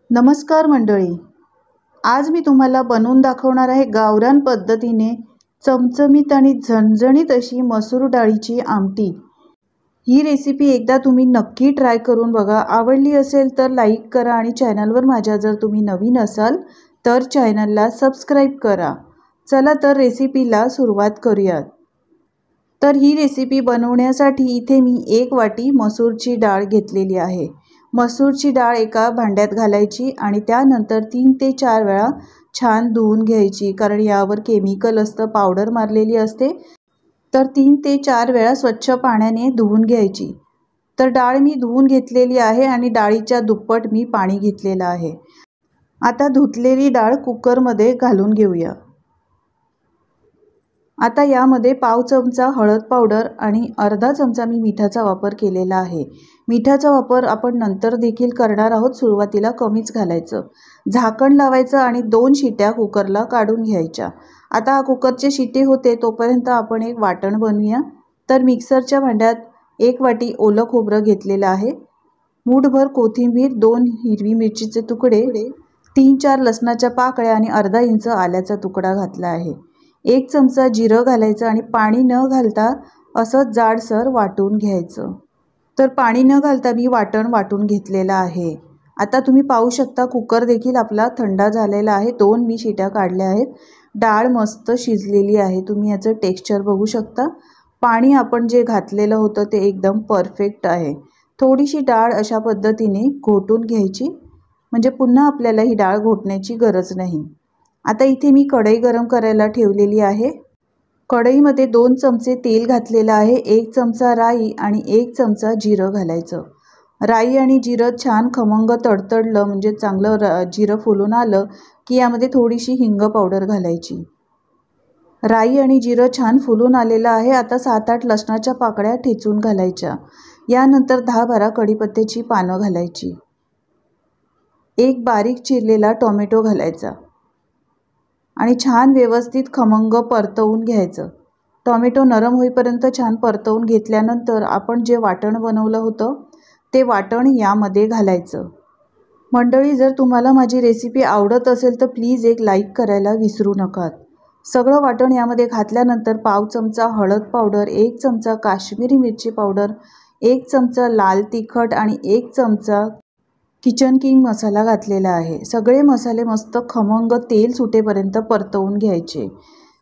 नमस्कार मंडळी, आज मी तुम्हाला बनवून दाखवणार आहे गावरान पद्धतीने चमचमीत आणि झणझणीत अशी मसूर डाळीची आमटी। ही रेसिपी एकदा तुम्ही नक्की ट्राय करून बघा। आवडली असेल तर लाईक करा आणि चॅनलवर माझ्या जर तुम्ही नवीन असाल तर चॅनलला सबस्क्राईब करा। चला तर रेसिपीला सुरुवात करूयात। तर ही रेसिपी बनवण्यासाठी इथे मी 1 वाटी मसूरची डाळ घेतलेली आहे। मसूरची डाळ एका भांड्यात घालायची आणि त्यानंतर 3 ते 4 वेळा छान धुवून घ्यायची, कारण यावर केमिकल असतं, पावडर मारलेली असते। तर 3 ते 4 वेळा स्वच्छ पाण्याने धुवून घ्यायची। तर डाळ मी धुवून घेतलेली आहे आणि डाळीच्या दुप्पट मी पाणी घेतलेलं आहे। आता धुतलेली डाळ कुकरमध्ये घालून घेऊया। आता यामध्ये पाव चमचा हळद पावडर आणि अर्धा चमचा मी मिठाचा वापर केलेला आहे। मिठाचा वापर आपण नंतर देखील करणार आहोत, सुरुवातीला कमीच घालायचं। झाकण लावायचं आणि 2 शिट्या कुकरला काढून घ्यायच्या। आता हा कुकरचे शिट्टे होते तोपर्यंत आपण एक वाटण बनवूया। तर मिक्सरच्या भांड्यात 1 वाटी ओलं खोबरं घेतलेलं आहे, मूठभर कोथिंबीर, 2 हिरवी मिरचीचे तुकडे, 3-4 लसणाच्या पाकळ्या आणि अर्धा इंच आल्याचा तुकडा घातला आहे। 1 चमचा जिरं घालायचं आणि पाणी न घालता असं जाडसर वाटून घ्यायचं। तर पाणी न घालता मी वाटण वाटून घेतलेलं आहे। आता तुम्ही पाहू शकता कुकर देखील आपला थंड झालेला आहे। 2 मी शिट्या काढल्या आहेत। डाळ मस्त शिजलेली आहे, तुम्ही याचं टेक्स्चर बघू शकता। पाणी आपण जे घातलेलं होतं ते एकदम परफेक्ट आहे। थोडीशी डाळ अशा पद्धतीने घोटून घ्यायची, म्हणजे पुन्हा आपल्याला ही डाळ घोटण्याची गरज नाही। आता इथे मी कढई गरम करायला ठेवलेली आहे। कढईमध्ये 2 चमचे तेल घातलेलं आहे, 1 चमचा राई आणि 1 चमचा जिरं घालायचं। राई आणि जिरं छान खमंग तडतडलं, म्हणजे चांगलं जिरं फुलून आलं की यामध्ये थोडीशी हिंग पावडर घालायची। राई आणि जिरं छान फुलून आलेलं आहे। आता 7-8 लसणाच्या पाकळ्या ठेचून घालायच्या। यानंतर 10-12 कढीपत्त्याची पानं घालायची। एक बारीक चिरलेला टोमॅटो घालायचा आणि छान व्यवस्थित खमंग परतवून घ्यायचं। टोमॅटो नरम होईपर्यंत छान परतवून घेतल्यानंतर आपण जे वाटण बनवलं होतं ते वाटण यामध्ये घालायचं। मंडळी, जर तुम्हाला माझी रेसिपी आवडत असेल तर प्लीज एक लाईक करायला विसरू नका। सगळं वाटण यामध्ये घातल्यानंतर पाव चमचा हळद पावडर, 1 चमचा काश्मीरी मिरची पावडर, 1 चमचा लाल तिखट आणि 1 चमचा किचन किंग मसाला घातलेला आहे। सगळे मसाले मस्त खमंग तेल सुटेपर्यंत परतवून घ्यायचे।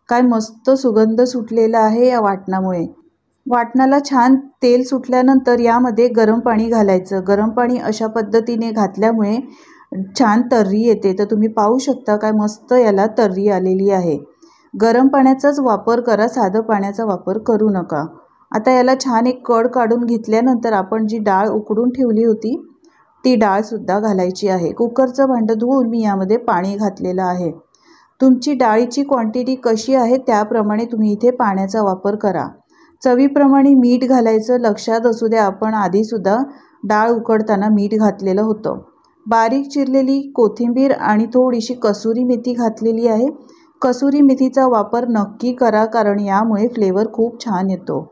काय मस्त सुगंध सुटलेला आहे या वाटणामुळे। वाटणाला छान तेल सुटल्यानंतर यामध्ये गरम पाणी घालायचं। गरम पाणी अशा पद्धतीने घातल्यामुळे छान तर्री येते। तर तुम्ही पाहू शकता काय मस्त याला तर्री आलेली आहे। गरम पाण्याचाच वापर करा, साधं पाण्याचा वापर करू नका। आता याला छान एक कड काढून घेतल्यानंतर आपण जी डाळ उकडून ठेवली होती ती डाळ सुद्धा घालायची आहे। कुकरचं भांडं धुवून मी यामध्ये पाणी घातलेलं आहे। तुमची डाळीची क्वांटिटी कशी आहे त्याप्रमाणे तुम्ही इथे पाण्याचा वापर करा। चवीप्रमाणे मीठ घालायचं, लक्षात असू द्या आपण आधीसुद्धा डाळ उकडताना मीठ घातलेलं होतं। बारीक चिरलेली कोथिंबीर आणि थोडीशी कसुरी मेथी घातलेली आहे। कसुरी मेथीचा वापर नक्की करा, कारण यामुळे फ्लेवर खूप छान येतो।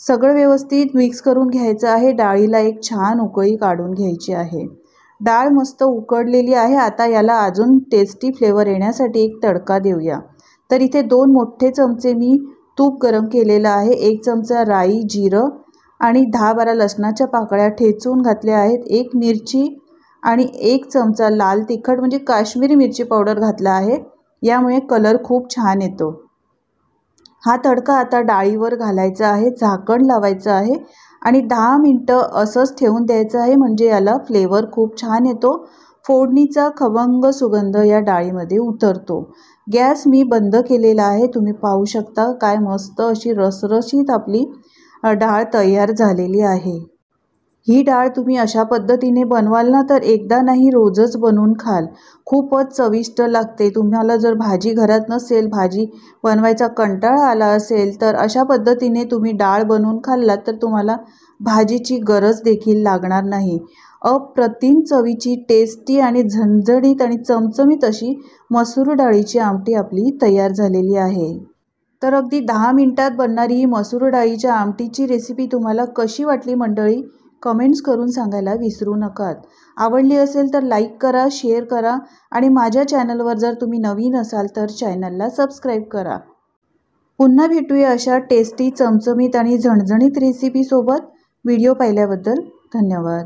सगळं व्यवस्थित मिक्स करून घ्यायचं आहे। डाळीला एक छान उकळी काढून घ्यायची आहे। डाळ मस्त उकडलेली आहे। आता याला अजून टेस्टी फ्लेवर येण्यासाठी एक तडका देऊया। तर इथे 2 मोठे चमचे मी तूप गरम केलेलं आहे, 1 चमचा राई जिरं आणि 10-12 लसणाच्या पाकळ्या ठेचून घातल्या आहेत, 1 मिरची आणि 1 चमचा लाल तिखट म्हणजे काश्मीरी मिरची पावडर घातला आहे। यामुळे कलर खूप छान येतो। हा तडका आता डाळीवर घालायचा आहे, झाकण लावायचं आहे आणि 10 मिनिटं असंच ठेवून द्यायचं आहे, म्हणजे याला फ्लेवर खूप छान येतो। फोडणीचा खमंग सुगंध या डाळीमध्ये उतरतो। गॅस मी बंद केलेला आहे, तुम्ही पाहू शकता काय मस्त अशी रसरशीत आपली डाळ तयार झालेली आहे। ही डाळ तुम्ही अशा पद्धतीने बनवाल ना तर एकदा नाही रोजच बनवून खाल, खूपच चविष्ट लागते। तुम्हाला जर भाजी घरात नसेल, भाजी बनवायचा कंटाळा आला असेल तर अशा पद्धतीने तुम्ही डाळ बनवून खाल्लात तर तुम्हाला भाजीची गरज देखील लागणार नाही। अप्रतिम चवीची, टेस्टी आणि झणझणीत आणि चमचमीत अशी मसूर डाळीची आमटी आपली तयार झालेली आहे। तर अगदी 10 मिनिटात बनणारी ही मसूर डाळीच्या आमटीची रेसिपी तुम्हाला कशी वाटली मंडळी, कमेंट्स करून सांगायला विसरू नका। आवडली असेल तर लाईक करा, शेअर करा आणि माझ्या चॅनलवर जर तुम्ही नवीन असाल तर चॅनलला सबस्क्राईब करा। पुन्हा भेटूया अशा टेस्टी, चमचमीत आणि झणझणीत रेसिपीसोबत। व्हिडिओ पाहिल्याबद्दल धन्यवाद।